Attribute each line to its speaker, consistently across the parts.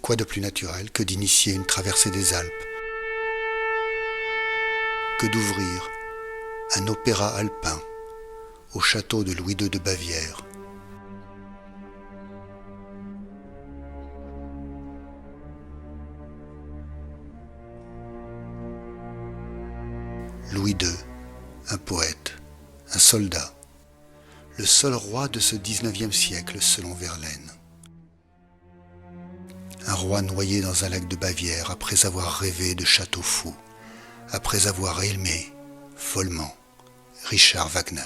Speaker 1: quoi de plus naturel que d'initier une traversée des Alpes, que d'ouvrir un opéra alpin au château de Louis II de Bavière. Louis II, un poète, un soldat, le seul roi de ce 19e siècle selon Verlaine. Un roi noyé dans un lac de Bavière après avoir rêvé de châteaux fous, après avoir aimé, follement, Richard Wagner.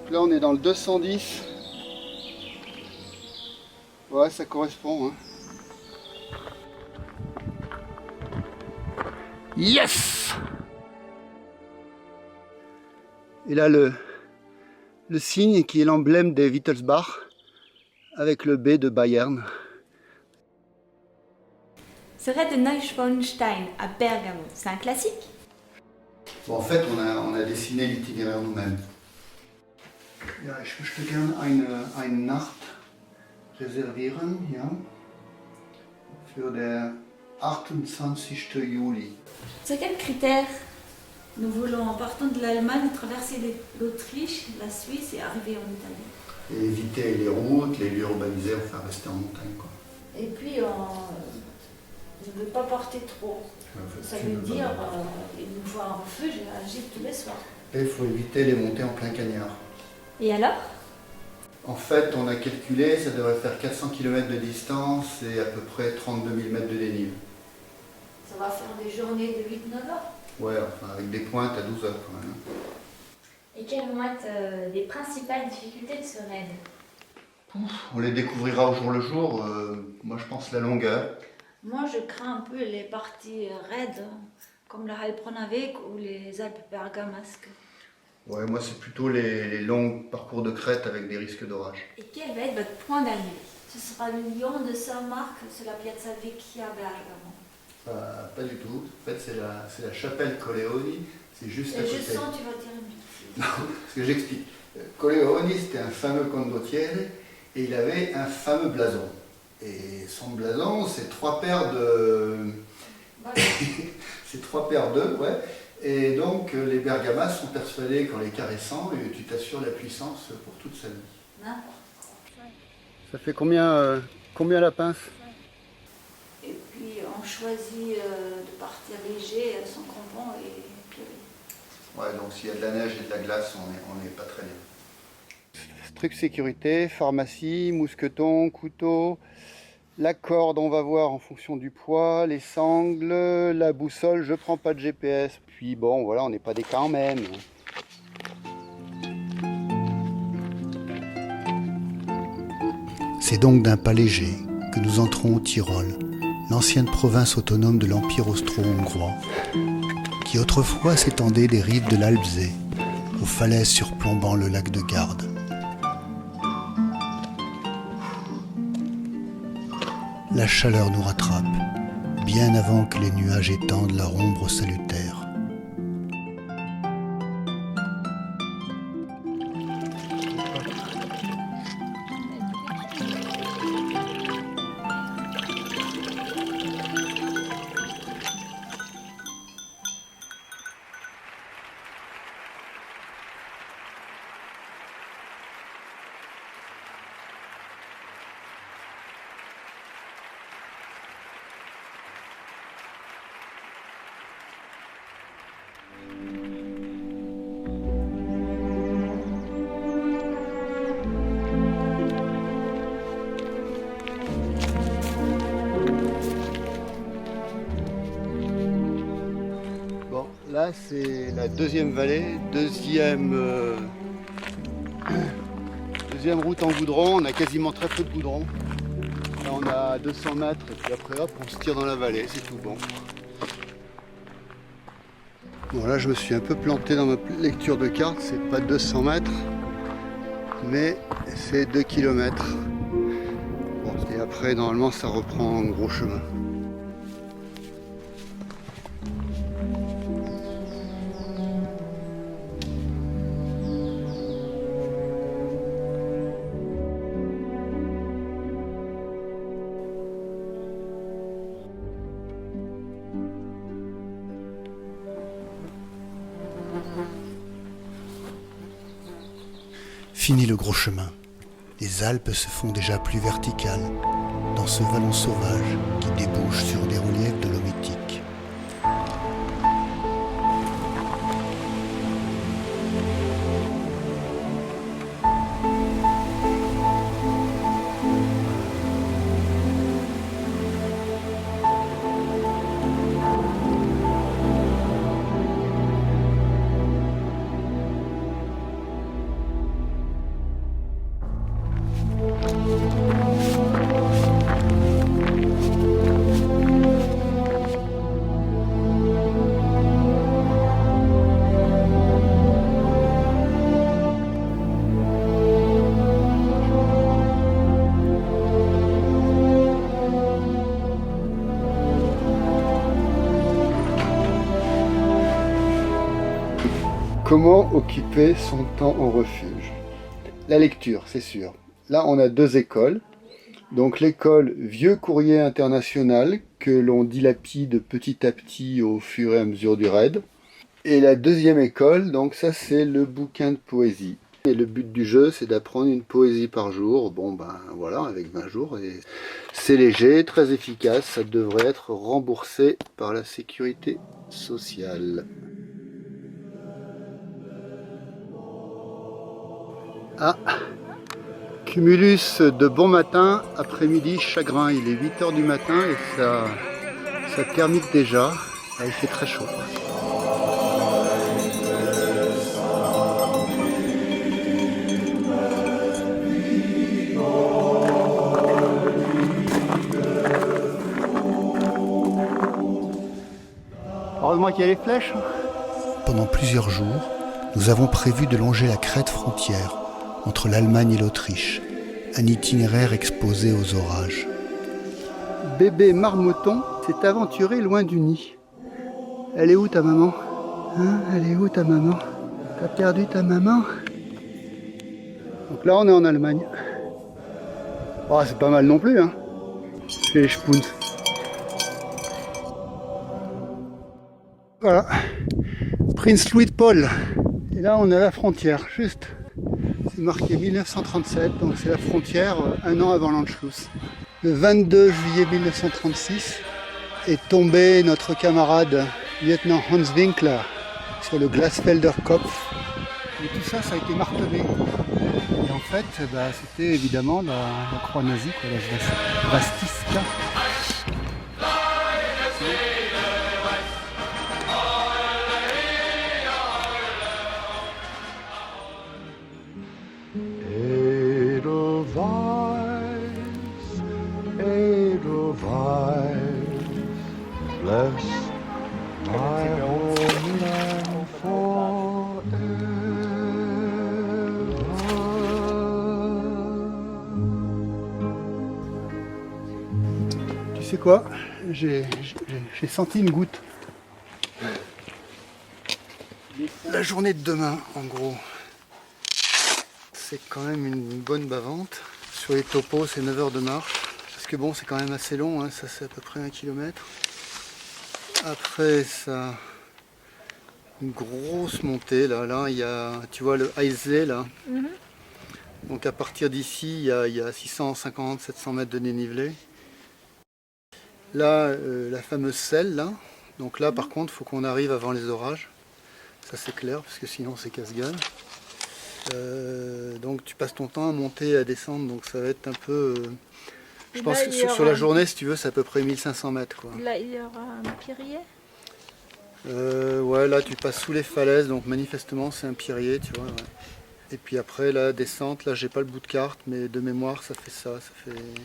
Speaker 1: Là on est dans le 210. Ouais, ça correspond. Hein. Yes! Et là le signe qui est l'emblème des Wittelsbach avec le B de Bayern.
Speaker 2: Ce raid de Neuschwanstein à Bergamo, c'est un classique?
Speaker 1: Bon, en fait, on a dessiné l'itinéraire nous-mêmes. Ja, ich möchte gerne eine Nacht reservieren, ja, für den 28. Juli.
Speaker 2: Sur quels critères nous voulons, en partant de l'Allemagne, traverser l'Autriche, la Suisse et arriver en Italie?
Speaker 1: Et éviter les routes, les lieux urbanisés, enfin rester en montagne, quoi.
Speaker 2: Et puis, je ne veux pas porter trop. Ça veut dire, il nous faut un refuge à Gîtes tous les soirs.
Speaker 1: Et il faut éviter les montées en plein cagnard.
Speaker 2: Et alors?
Speaker 1: En fait, on a calculé, ça devrait faire 400 km de distance et à peu près 32 000 mètres de dénive.
Speaker 2: Ça va faire des journées de 8-9 heures?
Speaker 1: Ouais, enfin avec des pointes à 12 heures quand même.
Speaker 2: Et quelles vont être les principales difficultés de ce raid?
Speaker 1: On les découvrira au jour le jour. Moi, je pense la longueur.
Speaker 2: Moi, je crains un peu les parties raides, comme la Heilbronn-Weg ou les Alpes bergamasques.
Speaker 1: Ouais, moi, c'est plutôt les longs parcours de crête avec des risques d'orage.
Speaker 2: Et quel va être votre point d'arrivée? Ce sera le lion de Saint-Marc sur la Piazza Vecchia à Bergamo.
Speaker 1: Pas du tout. En fait, c'est la chapelle Colleoni. C'est juste à côté.
Speaker 2: Je sens que tu vas dire une bêtise.
Speaker 1: Non, ce que j'explique. Colleoni, c'était un fameux condottiere et il avait un fameux blason. Et son blason, c'est 3 paires de...
Speaker 2: Voilà.
Speaker 1: c'est 3 paires d'œufs, ouais. Et donc, les Bergamasques sont persuadés qu'en les caressant, tu t'assures la puissance pour toute sa vie.
Speaker 2: N'importe quoi.
Speaker 1: Ça fait combien la pince?
Speaker 2: Et puis, on choisit de partir léger, sans crampons et pieds.
Speaker 1: Ouais, donc s'il y a de la neige et de la glace, on n'est pas très bien. Truc sécurité, pharmacie, mousqueton, couteau, la corde on va voir en fonction du poids, les sangles, la boussole, je prends pas de GPS, puis bon voilà, on n'est pas des quand même. C'est donc d'un pas léger que nous entrons au Tyrol, l'ancienne province autonome de l'Empire austro-hongrois, qui autrefois s'étendait des rives de l'Albzee, aux falaises surplombant le lac de Garde. La chaleur nous rattrape, bien avant que les nuages étendent leur ombre salutaire. Là, c'est la deuxième vallée, deuxième route en goudron. On a quasiment très peu de goudron. Là, on a 200 mètres et puis après, hop, on se tire dans la vallée, c'est tout bon. Bon, là, je me suis un peu planté dans ma lecture de carte. C'est pas 200 mètres, mais c'est 2 km. Bon, et après, normalement, ça reprend en gros chemin.
Speaker 3: Fini le gros chemin. Les Alpes se font déjà plus verticales dans ce vallon sauvage qui débouche sur des reliefs dolomitiques.
Speaker 1: Comment occuper son temps en refuge? La lecture, c'est sûr. Là, on a deux écoles. Donc l'école Vieux Courrier International, que l'on dilapide petit à petit au fur et à mesure du raid. Et la deuxième école, donc ça c'est le bouquin de poésie. Et le but du jeu, c'est d'apprendre une poésie par jour. Bon ben voilà, avec 20 jours. Et c'est léger, très efficace. Ça devrait être remboursé par la sécurité sociale. Ah, cumulus de bon matin, après-midi, chagrin. Il est 8 h du matin et ça thermique déjà. Ah, il fait très chaud. Heureusement qu'il y a les flèches.
Speaker 3: Pendant plusieurs jours, nous avons prévu de longer la crête frontière entre l'Allemagne et l'Autriche, un itinéraire exposé aux orages.
Speaker 1: Bébé marmotton s'est aventuré loin du nid. Elle est où ta maman? Hein? Elle est où ta maman? T'as perdu ta maman? Donc là on est en Allemagne. Oh, c'est pas mal non plus, hein? Chez les Spoons. Voilà. Prince Louis de Paul. Et là on est à la frontière, juste. C'est marqué 1937, donc c'est la frontière un an avant l'Anschluss. Le 22 juillet 1936 est tombé notre camarade lieutenant Hans Winkler sur le Glasfelder Kopf. Et tout ça, ça a été martelé. Et en fait, c'était évidemment la croix nazie, quoi, la Svastika.
Speaker 4: Bless my homeland forever.
Speaker 1: Tu sais quoi? J'ai senti une goutte. La journée de demain, en gros, c'est quand même une bonne bavante. Sur les topos, c'est 9 heures de marche. Parce que bon, c'est quand même assez long, hein, ça c'est à peu près 1 km. Après ça, une grosse montée, là il y a, tu vois le Eissee là. Donc à partir d'ici, il y a 650-700 mètres de dénivelé. Là, la fameuse selle là. Donc là par contre, il faut qu'on arrive avant les orages. Ça c'est clair, parce que sinon c'est casse-gueule. Donc tu passes ton temps à monter et à descendre, donc ça va être un peu... je pense que sur la journée, si tu veux, c'est à peu près 1500 mètres, quoi.
Speaker 2: Là, il y aura un pierrier.
Speaker 1: Ouais, là tu passes sous les falaises, donc manifestement c'est un pierrier, tu vois. Ouais. Et puis après la descente, là j'ai pas le bout de carte, mais de mémoire ça fait ça.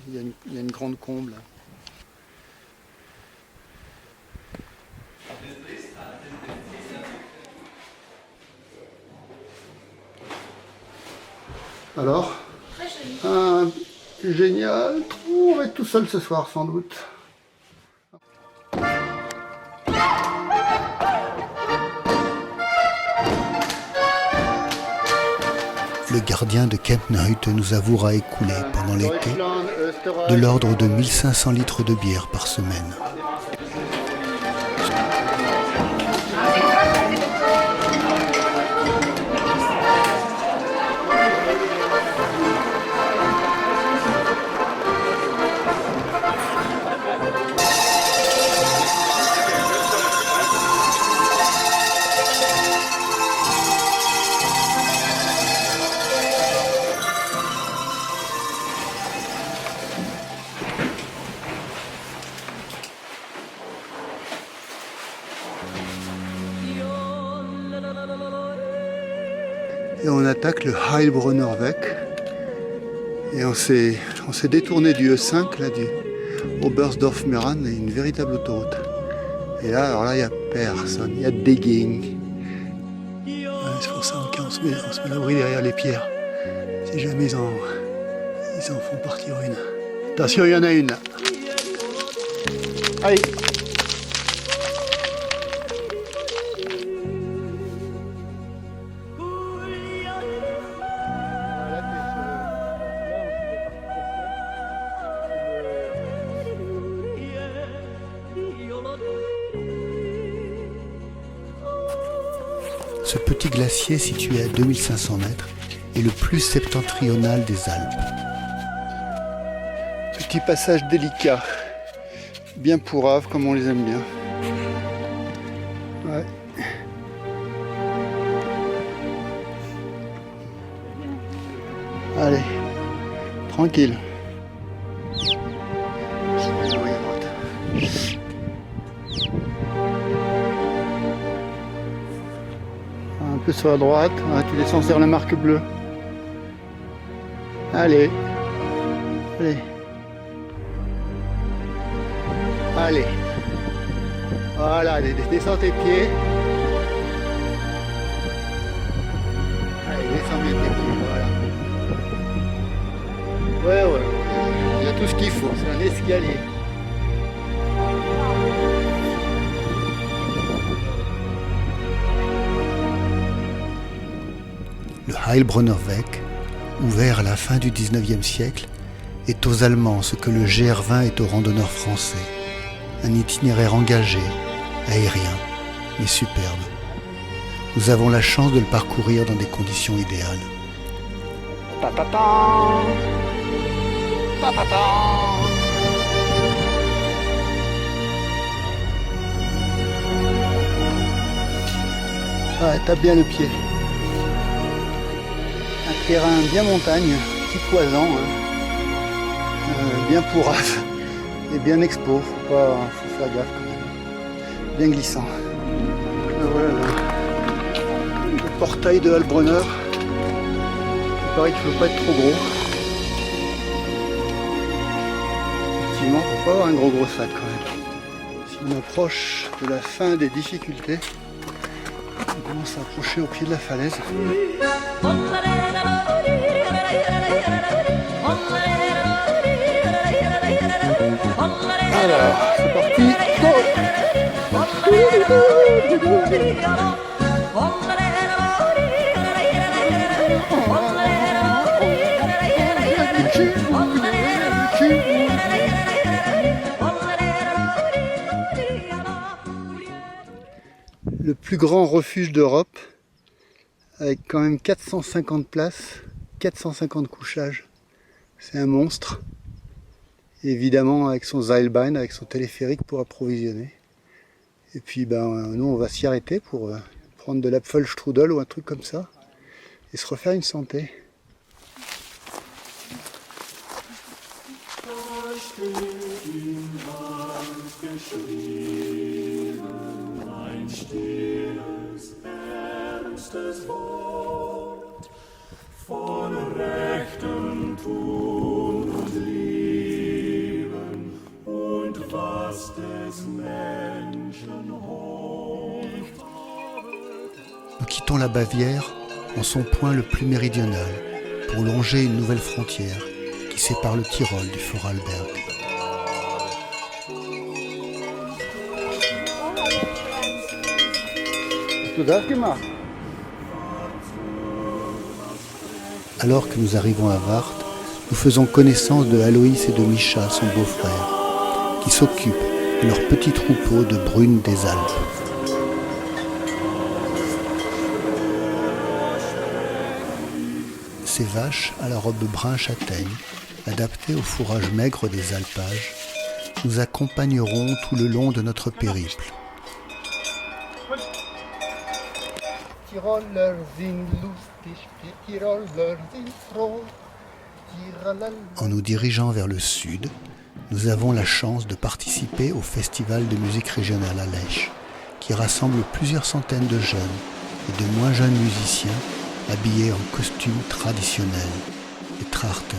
Speaker 1: Il y a une grande combe là. Alors, génial, on va être tout seul ce soir sans doute.
Speaker 3: Le gardien de Kempnhuut nous avouera écouler pendant l'été de l'ordre de 1500 litres de bière par semaine.
Speaker 1: Et on attaque le Heilbronner Weg. Et on s'est détourné du E5, là, du Oberstdorf-Meran, une véritable autoroute. Et là, alors là, il n'y a personne, il y a digging. Ouais, c'est pour ça qu'on se met à l'abri derrière les pierres. Si jamais ils en font partir une. Attention, il y en a une là. Allez.
Speaker 3: Ce petit glacier situé à 2500 mètres est le plus septentrional des Alpes.
Speaker 1: Petit passage délicat, bien pourrave comme on les aime bien. Ouais. Allez, tranquille. Un peu sur la droite, ouais, tu descends sur la marque bleue. Allez, allez. Allez, voilà, descends tes pieds. Allez, descends bien tes pieds, voilà. Ouais, il y a tout ce qu'il faut, c'est un escalier.
Speaker 3: Le Heilbronner Weg, ouvert à la fin du XIXe siècle, est aux Allemands ce que le GR20 est aux randonneurs français. Un itinéraire engagé, aérien, mais superbe. Nous avons la chance de le parcourir dans des conditions idéales.
Speaker 1: Ouais, tape bien le pied. Un terrain bien montagne, petit poison, hein. Bien pourrave et bien expo, faut faire gaffe quand même. Bien glissant. Là, voilà le portail de Heilbronner. Il paraît qu'il ne faut pas être trop gros. Effectivement, il ne faut pas avoir un gros sac quand même. Si on approche de la fin des difficultés, on commence à approcher au pied de la falaise. Alors, c'est parti. Go. Le plus grand refuge d'Europe, avec quand même 450 places, 450 couchages. C'est un monstre. Évidemment avec son Seilbahn, avec son téléphérique pour approvisionner. Et puis nous on va s'y arrêter pour prendre de l'Apfelstrudel ou un truc comme ça et se refaire une santé.
Speaker 3: Nous quittons la Bavière en son point le plus méridional pour longer une nouvelle frontière qui sépare le Tyrol du Vorarlberg. Alors que nous arrivons à Warth, nous faisons connaissance de Aloïs et de Micha, son beau-frère, qui s'occupent de leur petit troupeau de brunes des Alpes. Ces vaches à la robe brun châtaigne, adaptées au fourrage maigre des alpages, nous accompagneront tout le long de notre périple. En nous dirigeant vers le sud, nous avons la chance de participer au festival de musique régionale à Lech, qui rassemble plusieurs centaines de jeunes et de moins jeunes musiciens habillés en costumes traditionnels, les Trachten.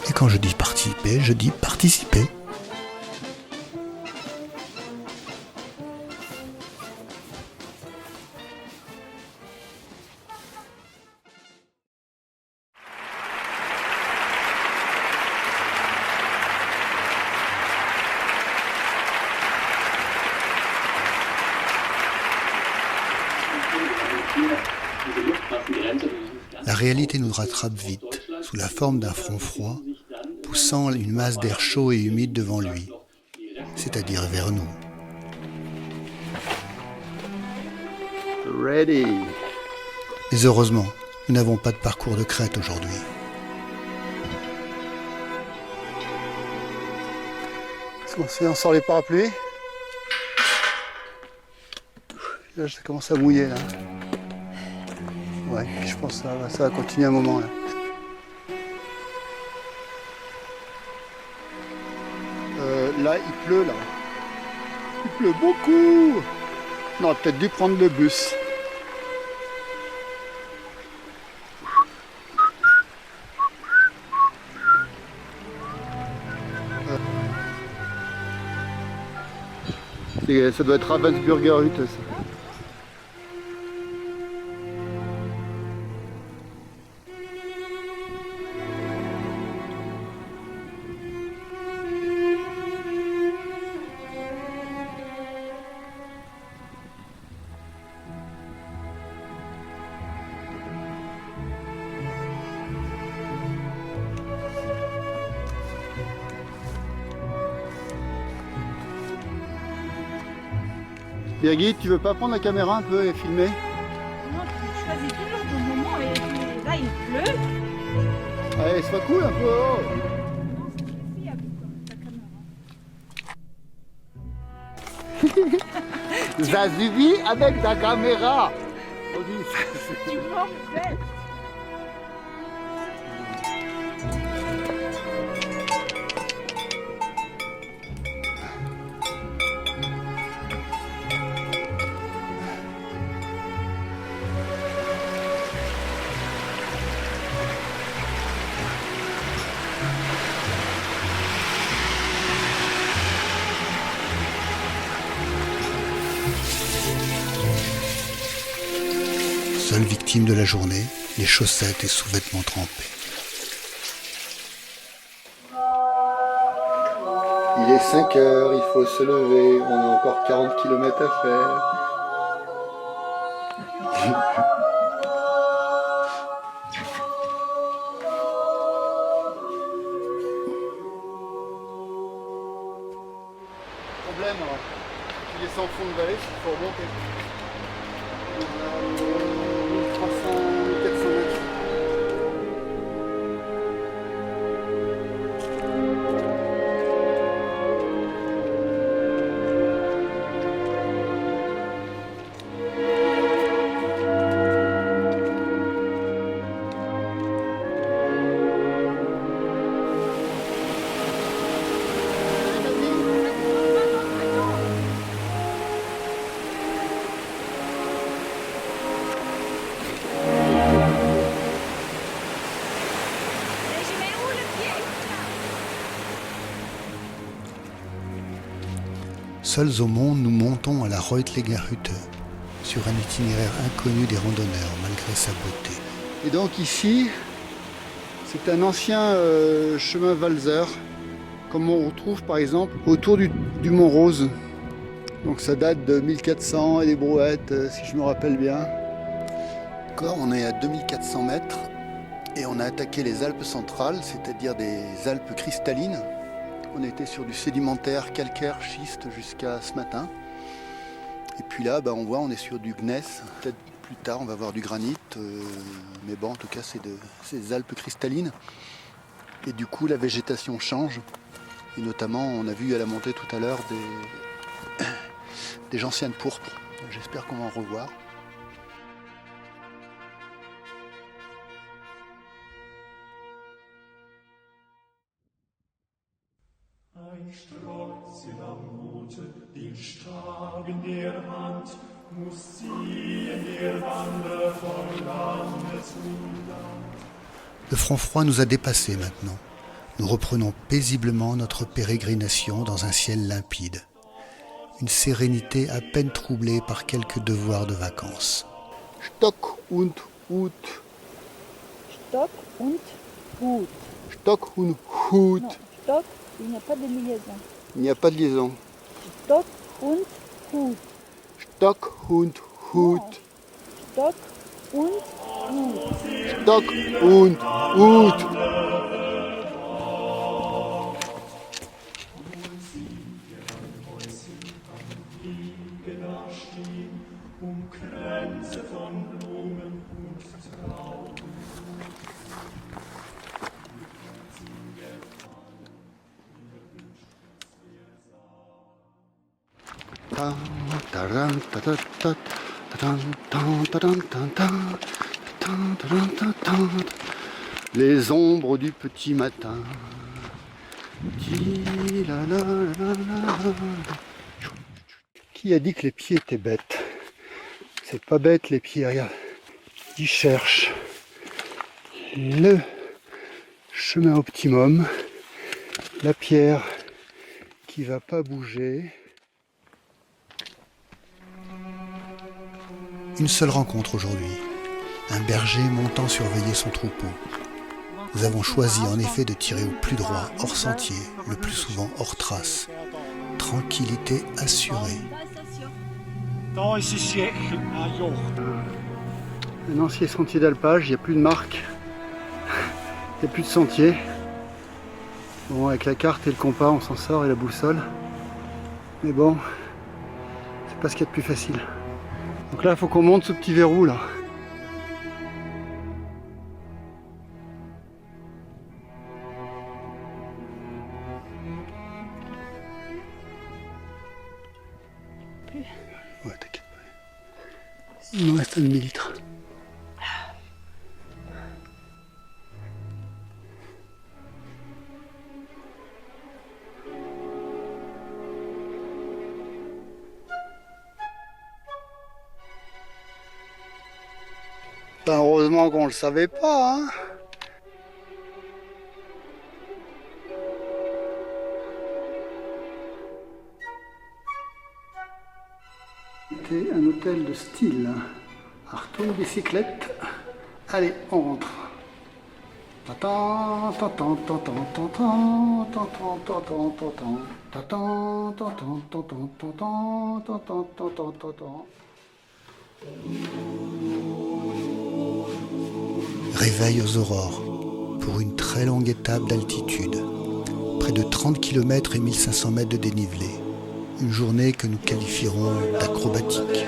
Speaker 3: Et quand je dis participer. La réalité nous rattrape vite, sous la forme d'un front froid, poussant une masse d'air chaud et humide devant lui, c'est-à-dire vers nous.
Speaker 1: Ready.
Speaker 3: Mais heureusement, nous n'avons pas de parcours de crête aujourd'hui.
Speaker 1: On sort les parapluies. Là, ça commence à mouiller là. Ouais, je pense que ça va continuer un moment là. Là, il pleut là. Il pleut beaucoup. On aurait peut-être dû prendre le bus. Ça doit être Ravensburger Hütte ça. Birgit, tu veux pas prendre la caméra un peu et filmer?
Speaker 2: Non, tu choisis toujours ton moment et là il pleut.
Speaker 1: Allez, sois cool un peu. Oh.
Speaker 2: Non, c'est difficile avec ta caméra.
Speaker 1: Zazubi avec ta caméra.
Speaker 2: Tu m'embêtes.
Speaker 3: Seule victime de la journée, les chaussettes et sous-vêtements trempés.
Speaker 1: Il est est 5 heures, il faut se lever, on a encore 40 km à faire. Problème, alors, tu descends au fond de vallée, il faut remonter. On a 1300, 1400 mètres.
Speaker 3: Seuls au monde, nous montons à la Reutlingen-Hütte, sur un itinéraire inconnu des randonneurs, malgré sa beauté.
Speaker 1: Et donc ici, c'est un ancien chemin Walser, comme on retrouve par exemple autour du Mont Rose. Donc ça date de 1400 et des brouettes, si je me rappelle bien. Encore, on est à 2400 mètres et on a attaqué les Alpes centrales, c'est-à-dire des Alpes cristallines. On était sur du sédimentaire calcaire schiste jusqu'à ce matin. Et puis là, on voit, on est sur du gneiss. Peut-être plus tard, on va voir du granit. Mais bon, en tout cas, c'est des Alpes cristallines. Et du coup, la végétation change. Et notamment, on a vu à la montée tout à l'heure des gentianes pourpres. J'espère qu'on va en revoir.
Speaker 5: Ein Strotzel am Hute, den Stab in der Hand, muss ziehen der Wanderer von Lande zu Land.
Speaker 3: Le front froid nous a dépassés maintenant. Nous reprenons paisiblement notre pérégrination dans un ciel limpide. Une sérénité à peine troublée par quelques devoirs de vacances.
Speaker 1: Stock und Hut.
Speaker 2: Stock und Hut.
Speaker 1: Stock und Hut.
Speaker 2: Non, stock, il n'y a pas de liaison.
Speaker 1: Il n'y a pas de liaison.
Speaker 2: Stock und Hut.
Speaker 1: Stock und Hut.
Speaker 2: Stock und Hut.
Speaker 1: Stock und Hut.
Speaker 5: Kränze von Blumen und Trauben.
Speaker 1: Les ombres du petit matin. Qui a dit que les pieds étaient bêtes? C'est pas bête les pieds, regarde. Ils cherchent le chemin optimum, la pierre qui va pas bouger.
Speaker 3: Une seule rencontre aujourd'hui. Un berger montant surveiller son troupeau. Nous avons choisi en effet de tirer au plus droit, hors sentier, le plus souvent hors trace. Tranquillité assurée.
Speaker 1: Un ancien sentier d'alpage, il n'y a plus de marque, il n'y a plus de sentier. Bon, avec la carte et le compas, on s'en sort et la boussole. Mais bon, c'est pas ce qu'il y a de plus facile. Donc là, il faut qu'on monte ce petit verrou là. Ouais, t'inquiète pas. Il nous reste un demi-litre. Heureusement qu'on le savait pas, hein. C'était un hôtel de style. Achtung, bicyclette. Allez, on rentre.
Speaker 3: Réveil aux aurores pour une très longue étape d'altitude, près de 30 km et 1500 mètres de dénivelé. Une journée que nous qualifierons d'acrobatique.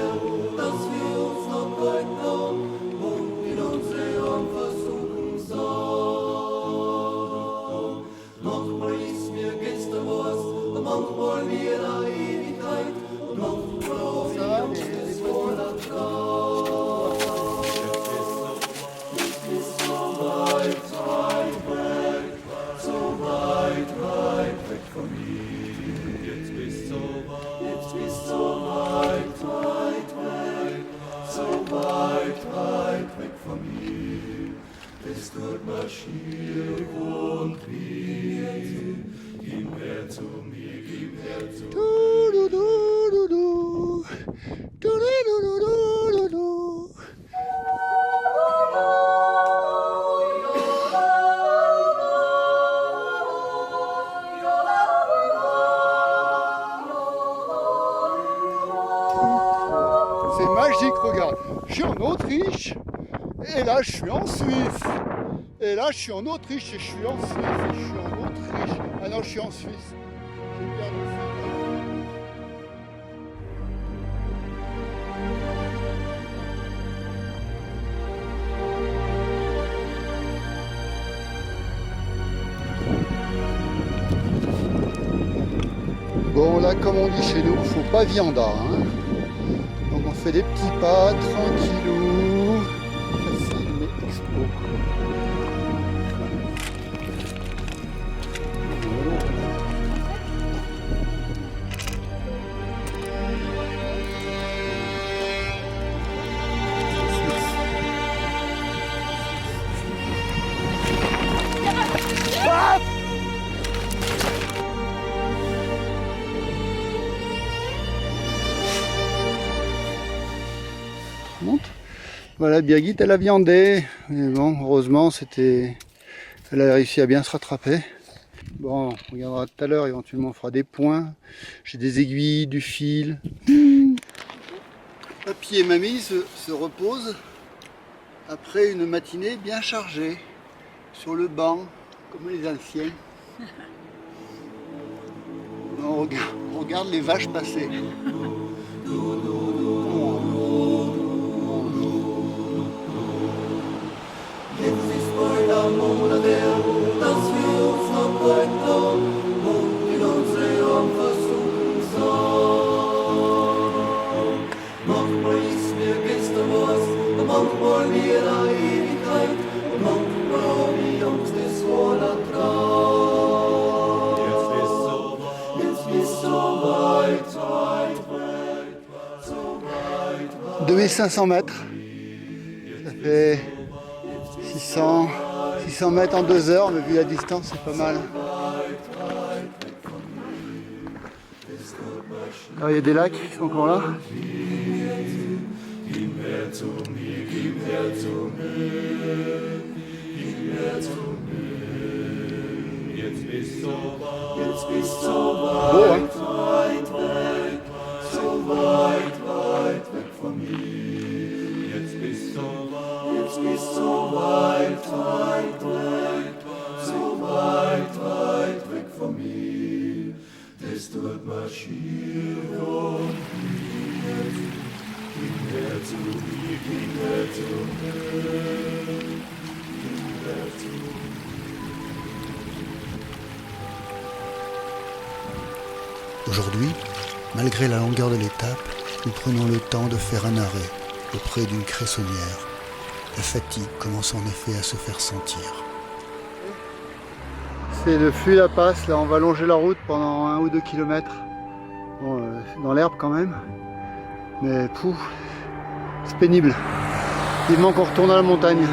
Speaker 1: C'est magique, regarde. Je suis en Autriche et là je suis en Suisse. Et là je suis en Autriche et je suis en Suisse. Et je suis en Autriche. Ah non, je suis en Suisse. J'ai perdu le fil. Bon là, comme on dit chez nous, faut pas viandard, hein. Donc on fait des petits pas, tranquillou, facile mais expo. Monte. Voilà, Birgit, elle a viandé. Mais bon, heureusement, elle a réussi à bien se rattraper. Bon, on regardera tout à l'heure, éventuellement on fera des points. J'ai des aiguilles, du fil. Papy et mamie se reposent après une matinée bien chargée sur le banc, comme les anciens. On regarde les vaches passer. « 2500 mètres, ça fait 600 mètres en 2 heures, mais vu la distance, c'est pas mal. Alors, il y a des lacs qui sont encore là. Beau, hein?
Speaker 3: Aujourd'hui, malgré la longueur de l'étape, nous prenons le temps de faire un arrêt auprès d'une cressonnière. La fatigue commence en effet à se faire sentir.
Speaker 1: C'est le Fuit-la-Passe, là on va longer la route pendant 1 ou 2 kilomètres. Bon, c'est dans l'herbe quand même, mais pouf, c'est pénible. Vivement qu'on retourne à la montagne.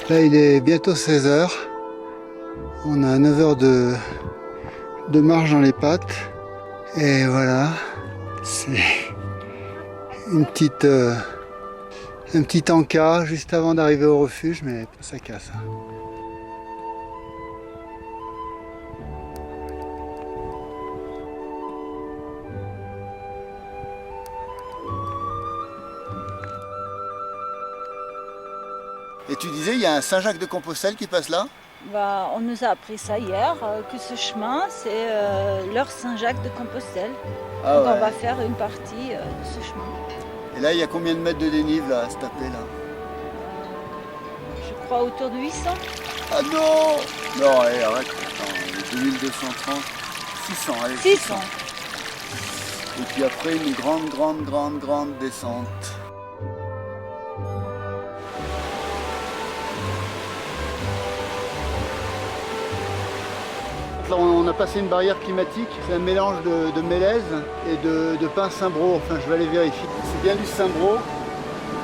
Speaker 1: Là il est bientôt 16 h. On a 9 heures de marche dans les pattes. Et voilà,
Speaker 3: C'est une petite, un petit encas juste avant d'arriver au refuge, mais ça casse.
Speaker 1: Et tu disais, il y a un Saint-Jacques-de-Compostelle qui passe là?
Speaker 2: Bah, on nous a appris ça hier, que ce chemin, c'est l'heure Saint-Jacques-de-Compostelle.
Speaker 1: Ah
Speaker 2: Donc
Speaker 1: ouais.
Speaker 2: on va faire une partie de ce chemin.
Speaker 1: Et là, il y a combien de mètres de dénive là, à se taper là?
Speaker 2: Je crois autour de 800.
Speaker 1: Ah non! Non, allez, arrête. Attends, 2230, 600, allez.
Speaker 2: 600.
Speaker 1: Et puis après, une grande descente. Là, on a passé une barrière climatique, c'est un mélange de mélèze et de pin Cimbro. Enfin, je vais aller vérifier. C'est bien du Cimbro.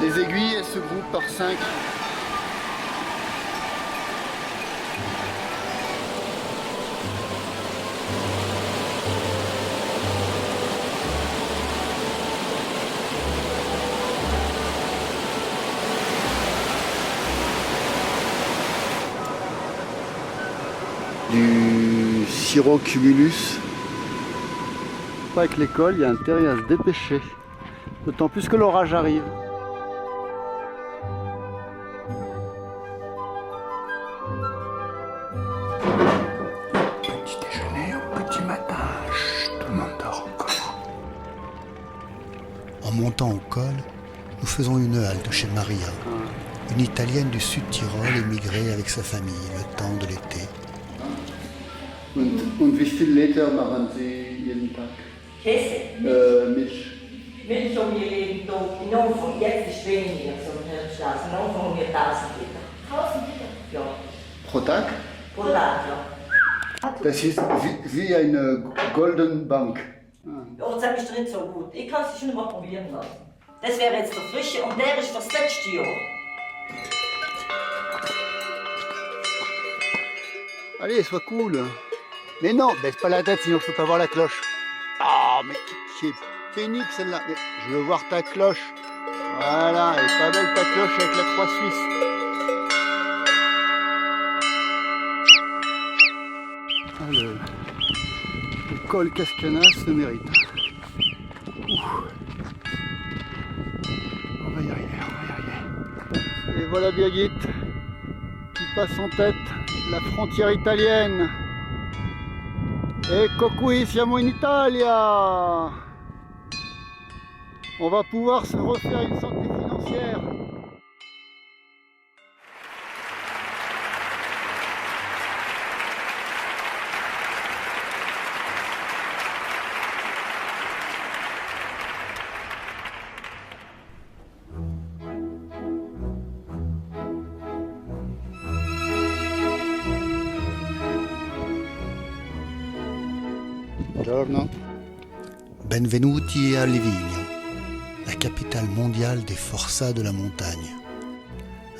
Speaker 1: Les aiguilles, elles se groupent par 5. Du Cirrocumulus. Avec l'école, il y a intérêt à se dépêcher. D'autant plus que l'orage arrive.
Speaker 3: Petit déjeuner au petit matin. Chut, tout le monde dort encore. En montant au col, nous faisons une halte chez Maria, une Italienne du sud Tyrol émigrée avec sa famille le temps de l'été.
Speaker 1: Und wie viel Liter machen Sie jeden Tag?
Speaker 6: Käse,
Speaker 1: Milch.
Speaker 6: Milch um jeden Tag. In Anfang, jetzt ist weniger, so eine Herbststraße. In Anfang haben wir 1000 Liter. 1000 Liter? Ja,
Speaker 1: Pro Tag?
Speaker 6: pro Tag, ja.
Speaker 1: Das ist wie eine Golden Bank.
Speaker 6: Ja, das ist nicht so gut. Ich kann es schon mal probieren lassen. Das wäre jetzt der frische und der ist fürs letzte Jahr.
Speaker 1: Allez, sois cool. Mais non, baisse pas la tête, sinon je peux pas voir la cloche. Ah, mais c'est pénible celle-là. Mais je veux voir ta cloche. Voilà, elle est pas belle ta cloche avec la croix suisse. Ah, le col Cascanas se mérite. Ouh. On va y arriver, on va y arriver. Et voilà Birgit qui passe en tête la frontière italienne. Ecco qui, siamo in Italia. On va pouvoir se refaire une santé financière. Buongiorno.
Speaker 3: Benvenuti a Livigno, la capitale mondiale des forçats de la montagne.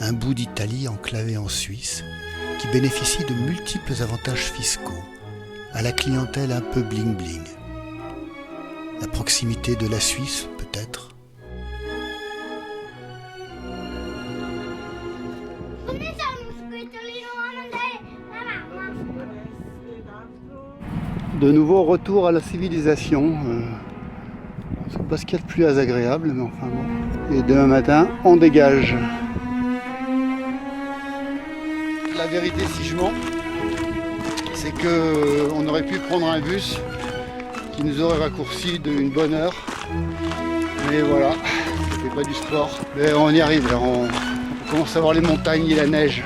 Speaker 3: Un bout d'Italie enclavé en Suisse qui bénéficie de multiples avantages fiscaux à la clientèle un peu bling-bling. La proximité de la Suisse, peut-être.
Speaker 1: De nouveau retour à la civilisation. C'est pas ce qu'il y a de plus agréable, mais enfin bon. Et demain matin, on dégage. La vérité, si je mens, c'est que on aurait pu prendre un bus qui nous aurait raccourci d'une bonne heure. Mais voilà, c'était pas du sport. Mais on y arrive, là, on commence à voir les montagnes et la neige.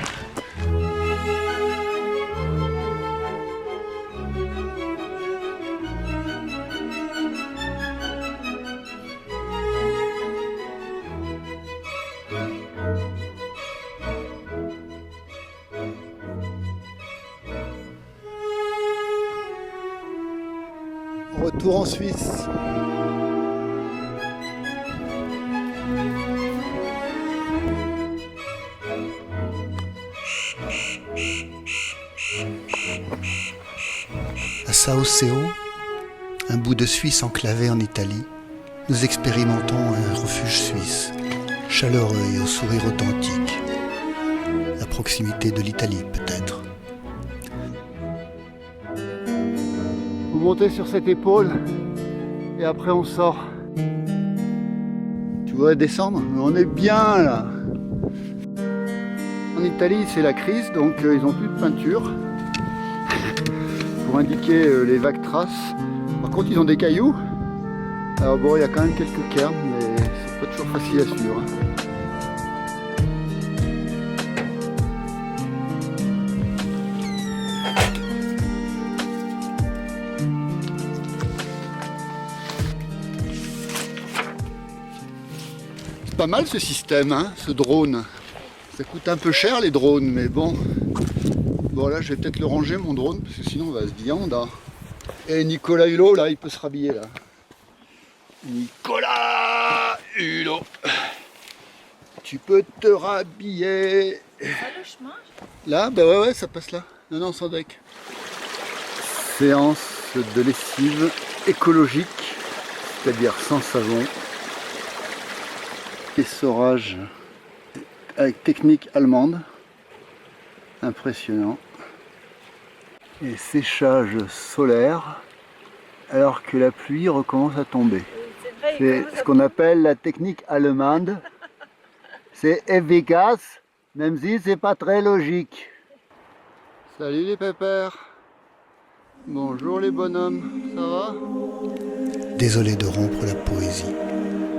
Speaker 1: Retour en Suisse.
Speaker 3: À Sao Seo, un bout de Suisse enclavé en Italie, nous expérimentons un refuge suisse, chaleureux et au sourire authentique. À proximité de l'Italie peut-être.
Speaker 1: Vous montez sur cette épaule et après on sort. Tu voudrais descendre? On est bien là. En Italie c'est la crise, donc ils n'ont plus de peinture pour indiquer les vagues traces. Par contre ils ont des cailloux. Alors bon, il y a quand même quelques cairns, mais c'est pas toujours facile à suivre. C'est pas mal ce système, hein, ce drone. Ça coûte un peu cher les drones, mais bon. Bon là, je vais peut-être le ranger mon drone, parce que sinon on va se viande. Et Nicolas Hulot, là, il peut se rhabiller là. Nicolas Hulot, tu peux te rhabiller.
Speaker 2: C'est ça le chemin?
Speaker 1: Là, bah ouais, ça passe là. Non, sans deck. Séance de lessive écologique, c'est-à-dire sans savon. Essorage avec technique allemande. Impressionnant. Et séchage solaire alors que la pluie recommence à tomber. C'est ce qu'on appelle la technique allemande. C'est efficace, même si c'est pas très logique. Salut les pépères. Bonjour les bonhommes, ça va?
Speaker 3: Désolé de rompre la poésie.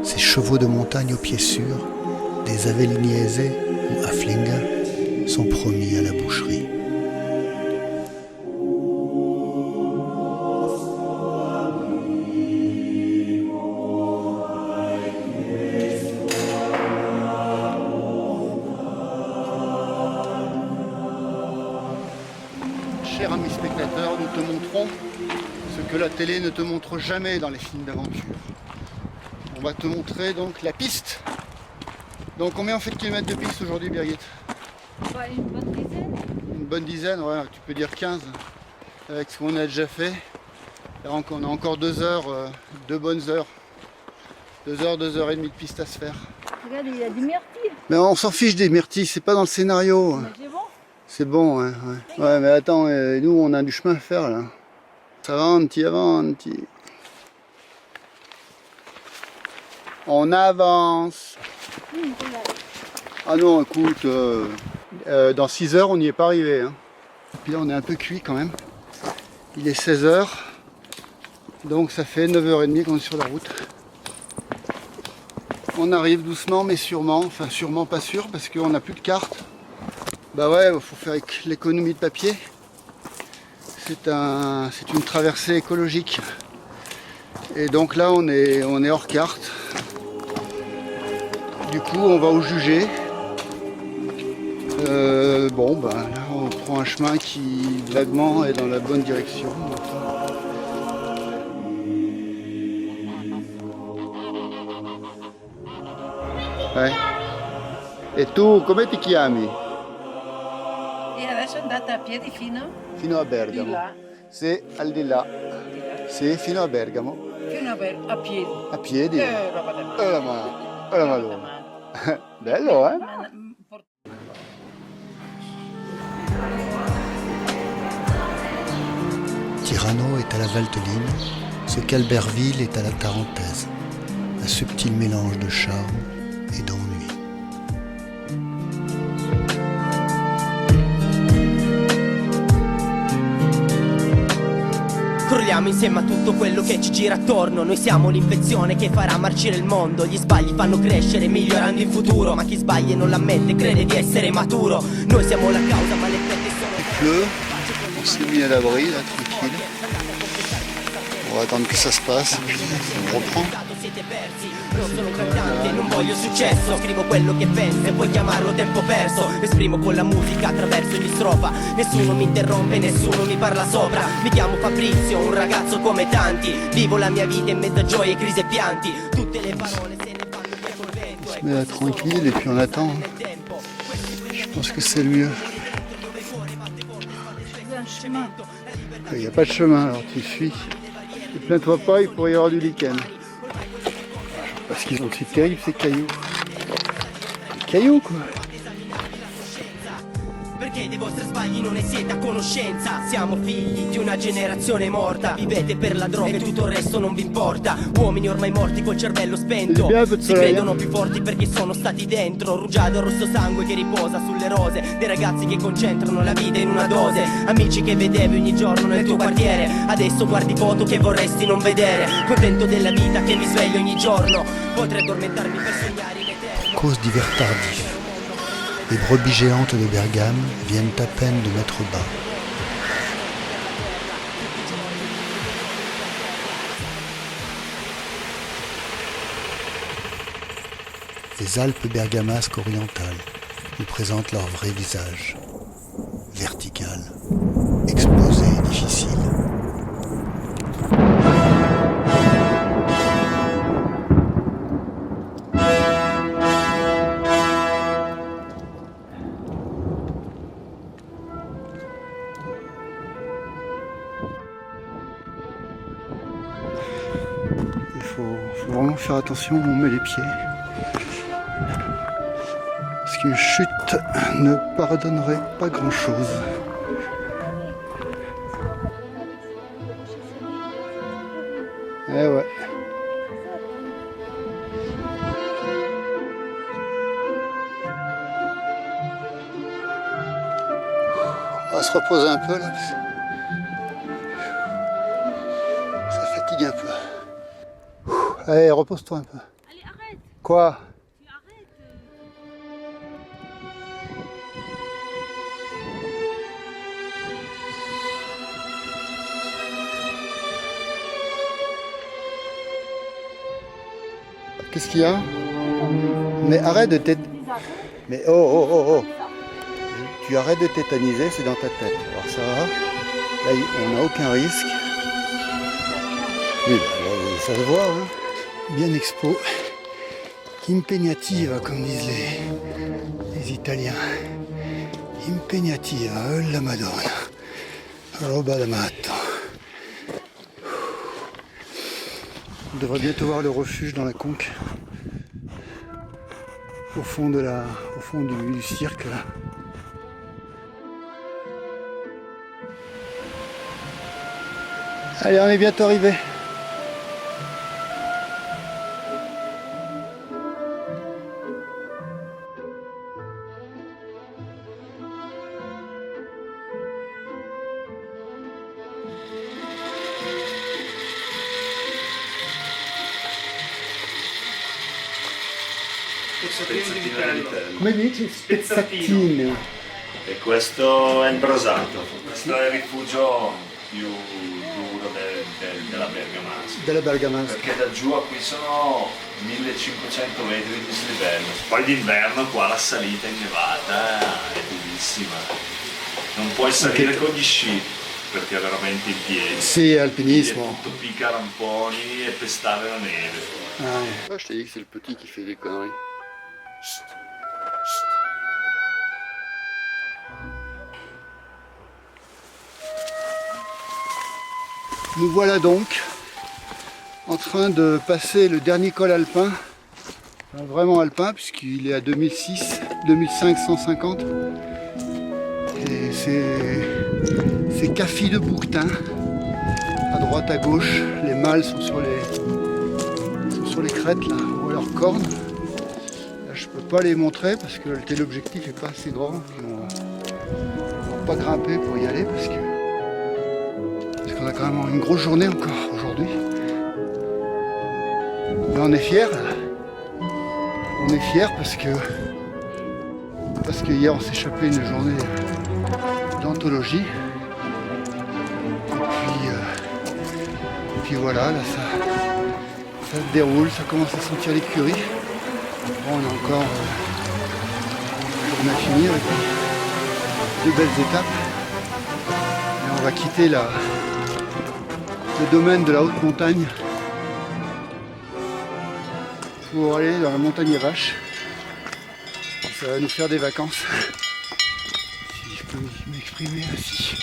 Speaker 3: Ces chevaux de montagne aux pieds sûrs, des Avelliniese ou Haflinger, sont promis à la boucherie.
Speaker 1: Chers amis spectateurs, nous te montrons ce que la télé ne te montre jamais dans les films d'aventure. On va te montrer donc la piste. Donc combien on fait de kilomètres de piste aujourd'hui, Birgit?
Speaker 2: Une bonne dizaine.
Speaker 1: Une bonne dizaine, ouais, tu peux dire 15 avec ce qu'on a déjà fait. Là, on a encore 2 heures, 2 bonnes heures. 2 heures, 2 heures et demie de piste à se faire.
Speaker 2: Regarde, il y a des myrtilles.
Speaker 1: Mais on s'en fiche des myrtilles, c'est pas dans le scénario.
Speaker 2: Mais c'est bon.
Speaker 1: C'est bon, ouais. Ouais, mais attends, nous on a du chemin à faire là. Ça avanti, avanti. On avance. Ah non, écoute, dans 6 heures on n'y est pas arrivé. Hein. Puis là on est un peu cuit quand même. Il est 16 heures. Donc ça fait 9h30 qu'on est sur la route. On arrive doucement mais sûrement. Enfin sûrement pas sûr parce qu'on n'a plus de carte. Bah ouais, il faut faire avec l'économie de papier. C'est une traversée écologique. Et donc là on est hors carte. Du coup on va au jugé. Bon bah là on prend un chemin qui vaguement est dans la bonne direction. Ouais. E tu come ti chiami?
Speaker 7: E adesso andate a piedi fino
Speaker 1: Fino a Bergamo.
Speaker 7: di là,
Speaker 1: Sì, al di là. Sì, fino a Bergamo.
Speaker 7: fino a piedi.
Speaker 1: A piedi.
Speaker 7: Roba da
Speaker 1: La Madonna. Bello, eh?
Speaker 3: Tirano est à la Valteline, ce qu'Albertville est à la Tarentaise. Un subtil mélange de charme et d'ennui.
Speaker 8: Crolliamo insieme a tutto quello che ci gira attorno. Noi siamo l'infezione che farà marcire il mondo. Gli sbagli fanno crescere migliorando il futuro. Ma chi sbaglia e non l'ammette crede di essere maturo. Noi siamo la causa ma le effetti sono...
Speaker 1: Il pleut, on s'est mis à l'abri là, tranquille. On va attendre que ça se passe, puis on reprend.
Speaker 8: Non sono cantante, non voglio successo. Scrivo quello che penso e puoi chiamarlo tempo perso. Esprimo con la musica attraverso ogni strofa. Nessuno mi interrompe, nessuno mi parla sopra. Mi chiamo Fabrizio, un ragazzo come tanti. Vivo la mia vita in mezzo a gioie, crisi e pianti. Tutte le parole se ne vanno via col vento.
Speaker 1: On se met là tranquille et puis on attend. Je pense que c'est le mieux. Il n'y a pas de chemin, alors tu suis. Et plains-toi pas, il pourrait y avoir du lichen. Parce qu'ils ont le truc terrible, ces cailloux. Des cailloux, quoi.
Speaker 8: Perché dei vostri sbagli non ne siete a conoscenza. Siamo figli di una generazione morta. Vivete per la droga e tutto il resto non vi importa. Uomini ormai morti col cervello spento. Si credono più forti perché sono stati dentro. Rugiado e rosso sangue che riposa sulle rose. Dei ragazzi che concentrano la vita in una dose. Amici che vedevi ogni giorno nel tuo quartiere. Adesso guardi foto che vorresti non vedere. Contento della vita che mi sveglio ogni giorno. Potrei addormentarmi per sognare in eterno.
Speaker 3: Cause d'hiver tardif. Les brebis géantes de Bergame viennent à peine de mettre bas. Les Alpes bergamasques orientales nous présentent leur vrai visage. Vertical, exposé et difficile.
Speaker 1: Il faut vraiment faire attention où on met les pieds. Parce qu'une chute ne pardonnerait pas grand-chose. Eh ouais. On va se reposer un peu là. Ça fatigue un peu. Allez, repose-toi un peu.
Speaker 2: Allez, arrête.
Speaker 1: Quoi?
Speaker 2: Tu arrêtes.
Speaker 1: Qu'est-ce qu'il y a? Mais arrête de t'être... Mais oh, oh, oh, oh. Tu arrêtes de tétaniser, c'est dans ta tête. Alors ça va. Là, on n'a aucun risque. Oui, ça se voit, hein. Bien expo. Impegnativa, comme disent les Italiens. Impegnativa, la Madonna. Roba da matto. On devrait bientôt voir le refuge dans la conque. Au fond du cirque là. Allez, on est bientôt arrivé. Come dici? Spezzatine.
Speaker 9: E questo è il brosato, questo è il rifugio più duro della Bergamasca.
Speaker 1: Della Bergamasca.
Speaker 9: Perché da giù a qui sono 1500 metri di dislivello. Poi d'inverno qua la salita innevata è durissima. Non puoi salire con gli sci perché è veramente in piedi.
Speaker 1: Sì, alpinismo.
Speaker 9: È tutto picca ramponi e pestare la neve.
Speaker 1: Ah, je t'ai dit que c'est le petit qui fait des conneries. Nous voilà donc en train de passer le dernier col alpin, enfin, vraiment alpin puisqu'il est à 2550 et c'est Caffi de Bouquetin, à droite à gauche, les mâles sont sur les crêtes là, on voit leurs cornes. Là, je peux pas les montrer parce que le téléobjectif est pas assez grand, on va pas grimper pour y aller parce qu'on a quand même une grosse journée encore aujourd'hui. Mais on est fiers. On est fiers parce que hier on s'est échappé une journée d'anthologie. Et puis voilà, là ça se déroule, ça commence à sentir l'écurie. Bon, on a encore une journée à finir et puis deux belles étapes. Et on va quitter le domaine de la haute montagne pour aller dans la montagne vache. Ça va nous faire des vacances. Si je peux m'exprimer ainsi.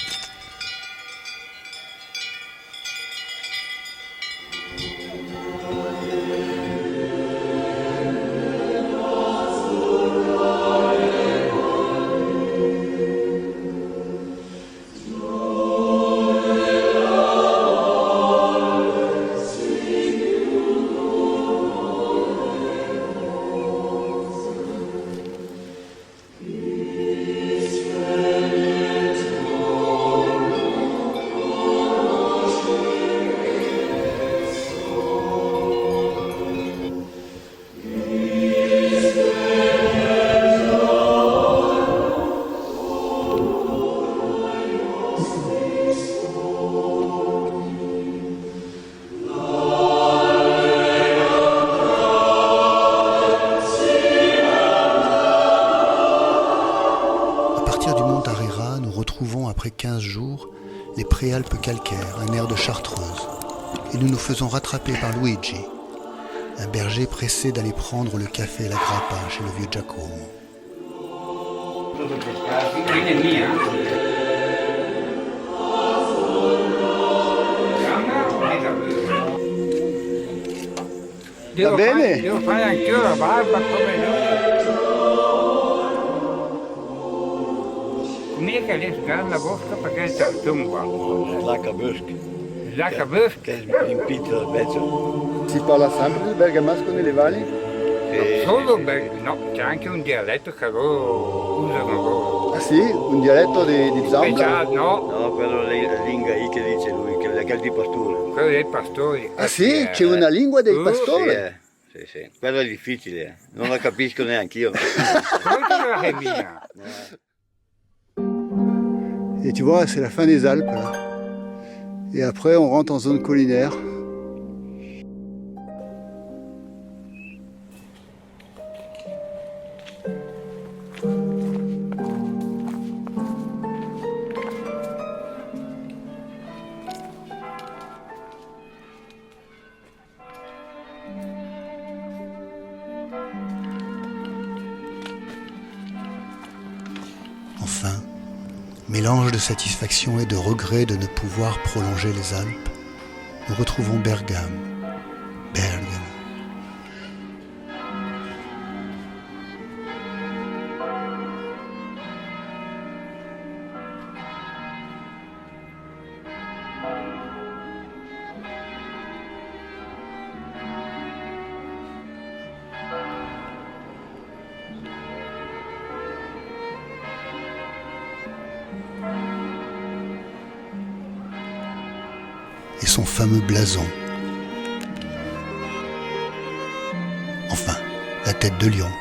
Speaker 3: partir du mont Arera, nous retrouvons après 15 jours les préalpes calcaires, un air de Chartreuse, et nous nous faisons rattraper par Luigi, un berger pressé d'aller prendre le café et la grappa chez le vieux Giacomo.
Speaker 1: Va bene?
Speaker 10: Devo fare anch'io la barba come lui. Com'è che lei sgana la bosca perché c'è il tumba? La cabusca.
Speaker 11: Che è in piccolo il pezzo.
Speaker 1: Si parla sempre il bergamasco nelle valli?
Speaker 10: Solo no, c'è anche un dialetto che loro usano loro.
Speaker 1: Ah sì? Un dialetto di Zambra?
Speaker 10: Speciale, no?
Speaker 11: No, quello è la lingua che dice lui, che è il di pasture.
Speaker 10: Quello dei pastori.
Speaker 1: Ah sì? C'è una lingua dei pastori?
Speaker 11: Sì. Quello è difficile, non la capisco neanche io.
Speaker 1: Et tu vois, c'est la fin des Alpes là. Et après, on rentre en zone collinaire.
Speaker 3: Enfin, mélange de satisfaction et de regret de ne pouvoir prolonger les Alpes, nous retrouvons Bergame. Et son fameux blason. Enfin, la tête de lion.